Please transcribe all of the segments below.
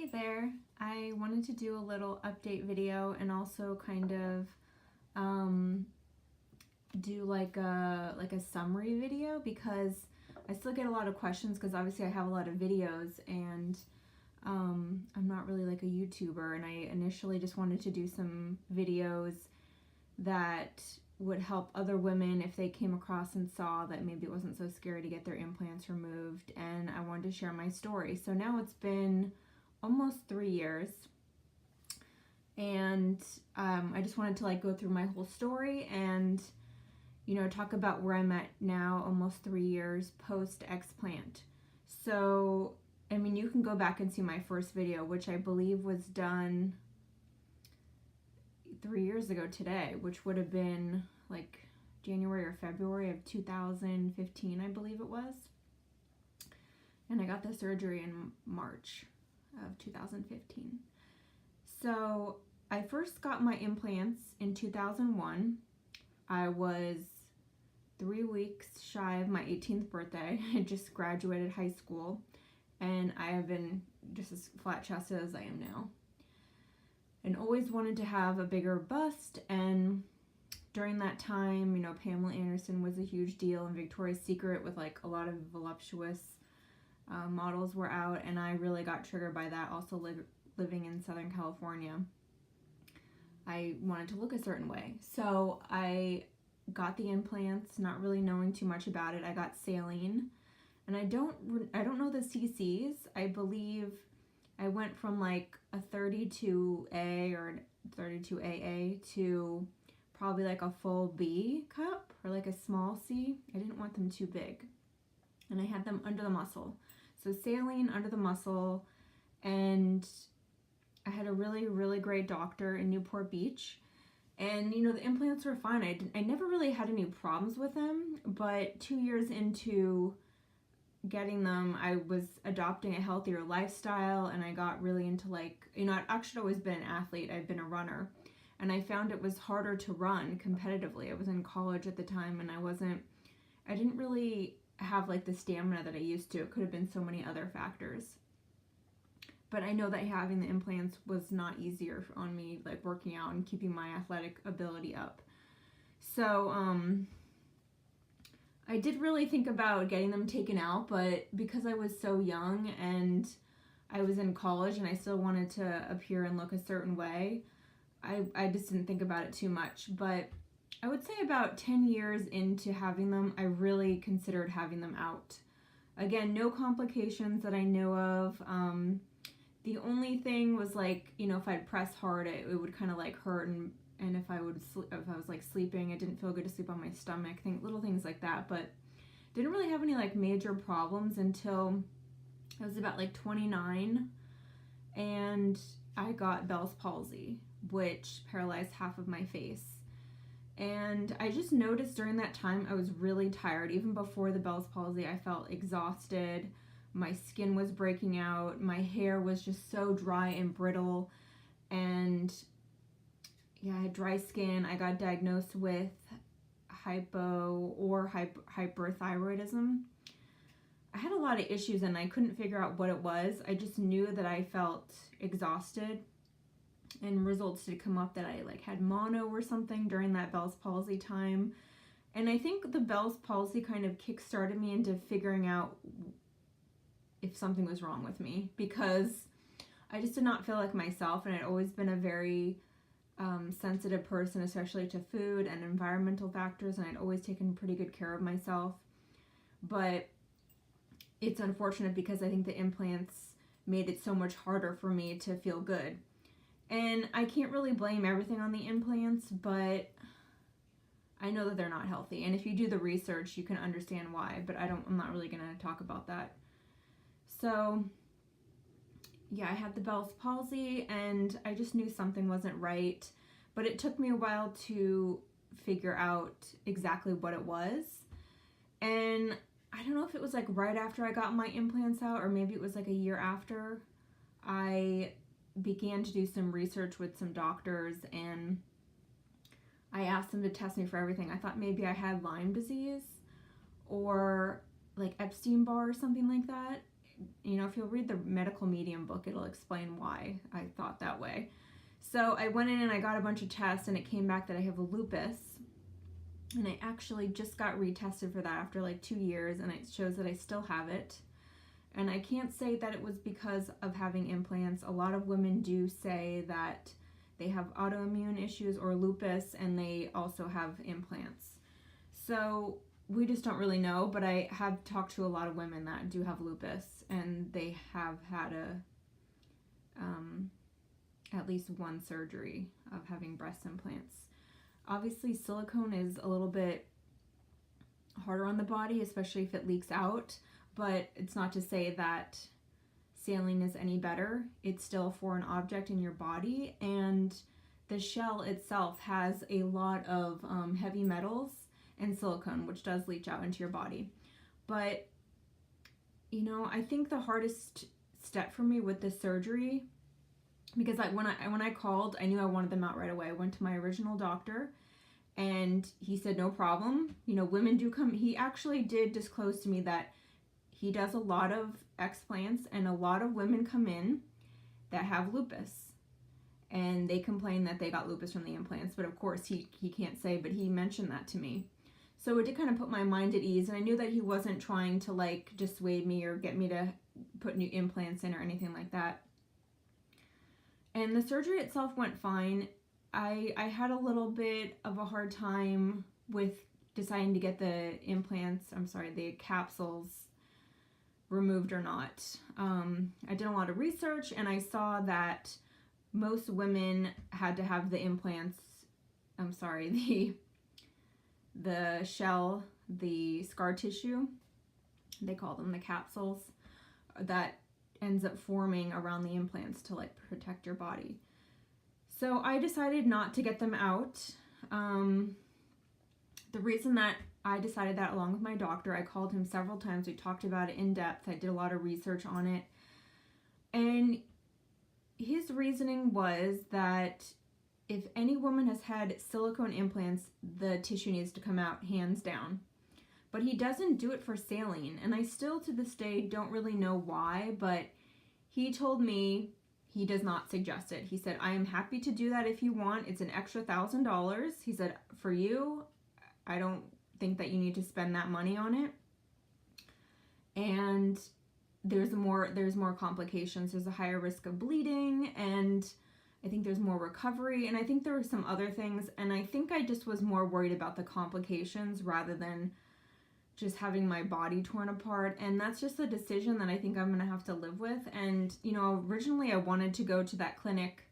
Hey there, I wanted to do a little update video and also kind of do like a summary video because I still get a lot of questions because obviously I have a lot of videos and I'm not really like a YouTuber, and I initially just wanted to do some videos that would help other women if they came across and saw that maybe it wasn't so scary to get their implants removed, and I wanted to share my story. So now it's been almost 3 years, and I just wanted to like go through my whole story and talk about where I'm at now, almost 3 years post explant. So I mean, you can go back and see my first video, which I believe was done 3 years ago today, which would have been like January or February of 2015, I believe it was. And I got the surgery in March of 2015. So I first got my implants in 2001. I was 3 weeks shy of my 18th birthday. I just graduated high school, and I have been just as flat chested as I am now, and always wanted to have a bigger bust. And during that time, Pamela Anderson was a huge deal, and Victoria's Secret with like a lot of voluptuous models were out, and I really got triggered by that. Also living in Southern California, I wanted to look a certain way, so I got the implants, not really knowing too much about it. I got saline, and I don't know the cc's. I believe I went from like a 32A or 32AA to probably like a full B cup or like a small C. I didn't want them too big, and I had them under the muscle. So saline under the muscle, and I had a really, really great doctor in Newport Beach. And the implants were fine. I never really had any problems with them, but 2 years into getting them, I was adopting a healthier lifestyle, and I got really into I'd actually always been an athlete. I've been a runner, and I found it was harder to run competitively. I was in college at the time, and I didn't really have like the stamina that I used to. It could have been so many other factors. But I know that having the implants was not easier on me, like working out and keeping my athletic ability up. So I did really think about getting them taken out, but because I was so young and I was in college and I still wanted to appear and look a certain way, I just didn't think about it too much. But I would say about 10 years into having them, I really considered having them out. Again, no complications that I know of. The only thing was if I'd press hard, it would kind of like hurt, and if I was like sleeping, it didn't feel good to sleep on my stomach. Little things like that, but didn't really have any like major problems until I was about like 29, and I got Bell's palsy, which paralyzed half of my face. And I just noticed during that time I was really tired. Even before the Bell's palsy, I felt exhausted. My skin was breaking out. My hair was just so dry and brittle. And yeah, I had dry skin. I got diagnosed with hyperthyroidism. I had a lot of issues, and I couldn't figure out what it was. I just knew that I felt exhausted, and results did come up that I had mono or something during that Bell's palsy time. And I think the Bell's palsy kind of kick-started me into figuring out if something was wrong with me, because I just did not feel like myself, and I'd always been a very sensitive person, especially to food and environmental factors, and I'd always taken pretty good care of myself. But it's unfortunate because I think the implants made it so much harder for me to feel good. And I can't really blame everything on the implants, but I know that they're not healthy. And if you do the research, you can understand why, but I'm not really going to talk about that. So yeah, I had the Bell's palsy, and I just knew something wasn't right, but it took me a while to figure out exactly what it was. And I don't know if it was like right after I got my implants out, or maybe it was like a year after, I began to do some research with some doctors, and I asked them to test me for everything. I thought maybe I had Lyme disease or like Epstein-Barr or something like that, if you'll read the Medical Medium book, it'll explain why I thought that way. So I went in and I got a bunch of tests, and it came back that I have lupus. And I actually just got retested for that after like 2 years, and it shows that I still have it. And I can't say that it was because of having implants. A lot of women do say that they have autoimmune issues or lupus, and they also have implants. So we just don't really know, but I have talked to a lot of women that do have lupus, and they have had at least one surgery of having breast implants. Obviously, silicone is a little bit harder on the body, especially if it leaks out, but it's not to say that saline is any better. It's still a foreign object in your body, and the shell itself has a lot of heavy metals and silicone, which does leach out into your body. But, I think the hardest step for me with this surgery, because when I called, I knew I wanted them out right away. I went to my original doctor, and he said, no problem. Women do come. He actually did disclose to me that he does a lot of explants, and a lot of women come in that have lupus, and they complain that they got lupus from the implants. But of course, he can't say, but he mentioned that to me. So it did kind of put my mind at ease, and I knew that he wasn't trying to like dissuade me or get me to put new implants in or anything like that. And the surgery itself went fine. I had a little bit of a hard time with deciding to get the the capsules removed or not. I did a lot of research, and I saw that most women had to have the implants, the shell, the scar tissue, they call them the capsules, that ends up forming around the implants to like protect your body. So I decided not to get them out. The reason that I decided that, along with my doctor, I called him several times. We talked about it in depth. I did a lot of research on it. And his reasoning was that if any woman has had silicone implants, the tissue needs to come out, hands down. But he doesn't do it for saline. And I still, to this day, don't really know why, but he told me he does not suggest it. He said, I am happy to do that if you want. It's an extra $1,000. He said, for you, I don't think that you need to spend that money on it. And there's more complications. There's a higher risk of bleeding, and I think there's more recovery, and I think there were some other things, and I think I just was more worried about the complications rather than just having my body torn apart. And that's just a decision that I think I'm gonna have to live with. And originally I wanted to go to that clinic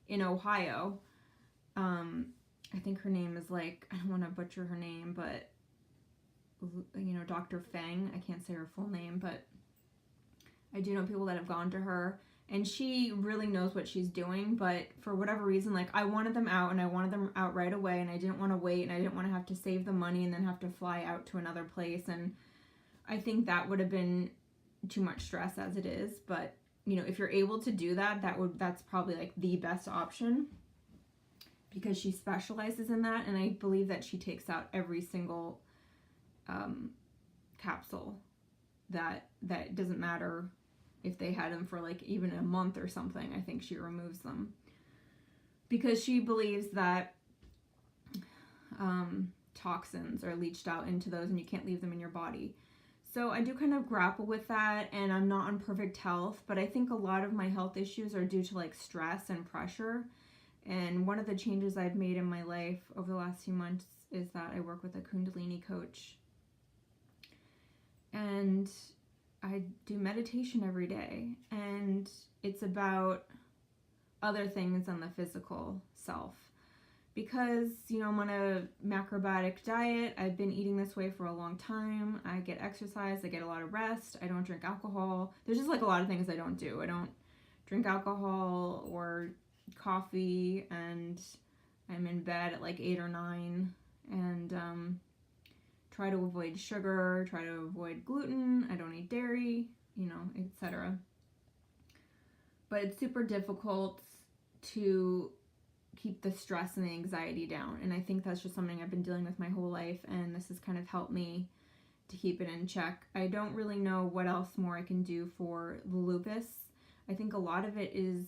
in Ohio. I think her name is I don't want to butcher her name, but Dr. Feng. I can't say her full name, but I do know people that have gone to her, and she really knows what she's doing. But for whatever reason, I wanted them out, and I wanted them out right away, and I didn't want to wait, and I didn't want to have to save the money and then have to fly out to another place. And I think that would have been too much stress as it is. But if you're able to do that, that's probably the best option, because she specializes in that, and I believe that she takes out every single capsule. That doesn't matter if they had them for even a month or something. I think she removes them, because she believes that toxins are leached out into those, and you can't leave them in your body. So I do kind of grapple with that, and I'm not in perfect health, but I think a lot of my health issues are due to stress and pressure. And one of the changes I've made in my life over the last few months is that I work with a Kundalini coach, and I do meditation every day, and it's about other things than the physical self. Because, I'm on a macrobiotic diet. I've been eating this way for a long time. I get exercise. I get a lot of rest. I don't drink alcohol. There's just a lot of things I don't do. I don't drink alcohol or coffee, and I'm in bed at 8 or 9, and try to avoid sugar, try to avoid gluten. I don't eat dairy, etc. But it's super difficult to keep the stress and the anxiety down, and I think that's just something I've been dealing with my whole life, and this has kind of helped me to keep it in check. I don't really know what else more I can do for the lupus. I think a lot of it is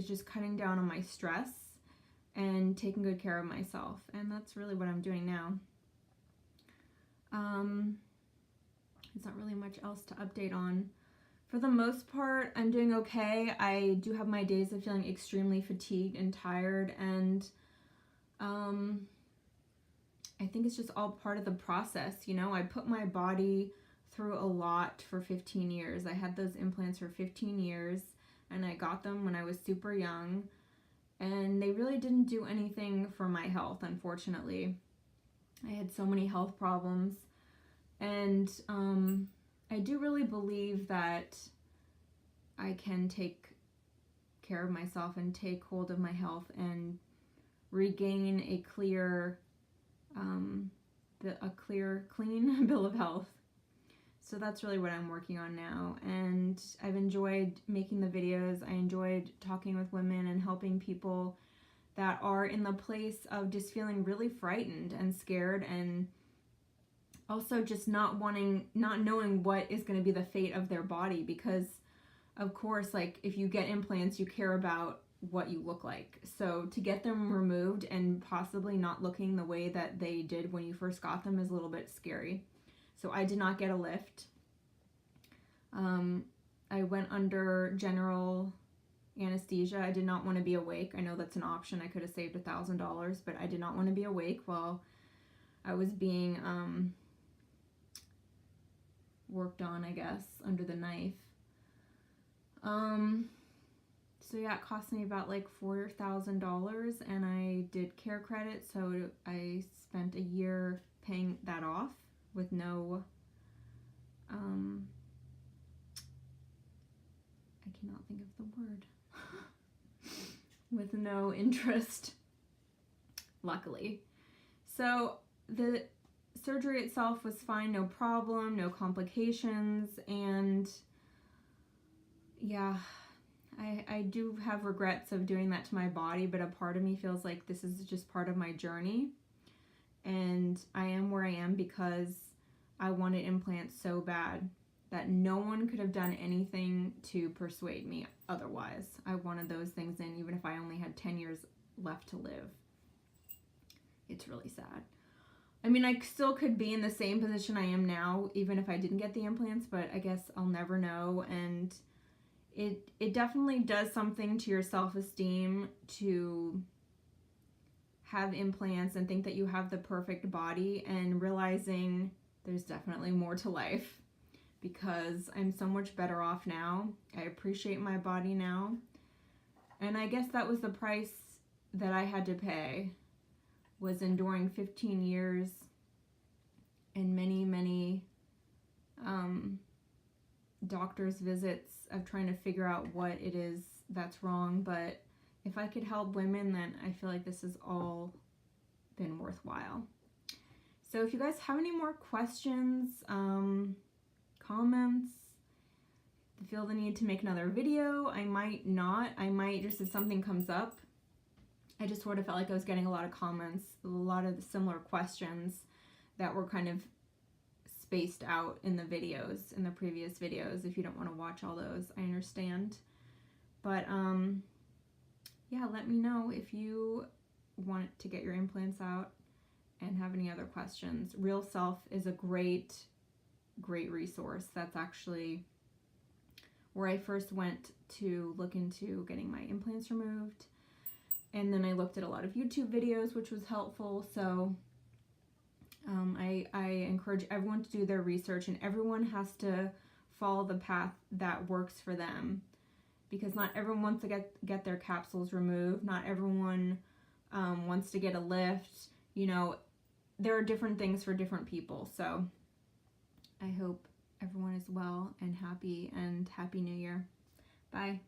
just cutting down on my stress and taking good care of myself, and that's really what I'm doing now. There's not really much else to update on. For the most part, I'm doing okay. I do have my days of feeling extremely fatigued and tired, and I think it's just all part of the process. You know, I put my body through a lot for 15 years. I had those implants for 15 years, and I got them when I was super young, and they really didn't do anything for my health, unfortunately. I had so many health problems, and I do really believe that I can take care of myself and take hold of my health and regain a clear, clean bill of health. So that's really what I'm working on now, and I've enjoyed making the videos. I enjoyed talking with women and helping people that are in the place of just feeling really frightened and scared, and also just not knowing what is going to be the fate of their body, because of course, like, if you get implants, you care about what you look like. So to get them removed and possibly not looking the way that they did when you first got them is a little bit scary. So I did not get a lift. I went under general anesthesia. I did not want to be awake. I know that's an option. I could have saved $1,000, but I did not want to be awake while I was being worked on, I guess, under the knife. So yeah, it cost me about like $4,000, and I did care credit, so I spent a year paying that off with no, I cannot think of the word, with no interest, luckily. So the surgery itself was fine, no problem, no complications, and yeah, I do have regrets of doing that to my body, but a part of me feels like this is just part of my journey, and I am where I am because I wanted implants so bad that no one could have done anything to persuade me otherwise. I wanted those things in, even if I only had 10 years left to live. It's really sad. I mean, I still could be in the same position I am now, even if I didn't get the implants, but I guess I'll never know. And it definitely does something to your self-esteem to have implants and think that you have the perfect body, and realizing there's definitely more to life, because I'm so much better off now. I appreciate my body now. And I guess that was the price that I had to pay, was enduring 15 years and many doctor's visits of trying to figure out what it is that's wrong. But if I could help women, then I feel like this has all been worthwhile. So if you guys have any more questions, comments, feel the need to make another video, I might not. I might just, if something comes up. I just sort of felt like I was getting a lot of comments, a lot of the similar questions that were kind of spaced out in the videos, in the previous videos. If you don't want to watch all those, I understand. But yeah, let me know if you want to get your implants out and have any other questions. Real Self is a great resource. That's actually where I first went to look into getting my implants removed. And then I looked at a lot of YouTube videos, which was helpful. So I encourage everyone to do their research, and everyone has to follow the path that works for them, because not everyone wants to get their capsules removed. Not everyone wants to get a lift. You know, there are different things for different people. So I hope everyone is well and happy New Year. Bye.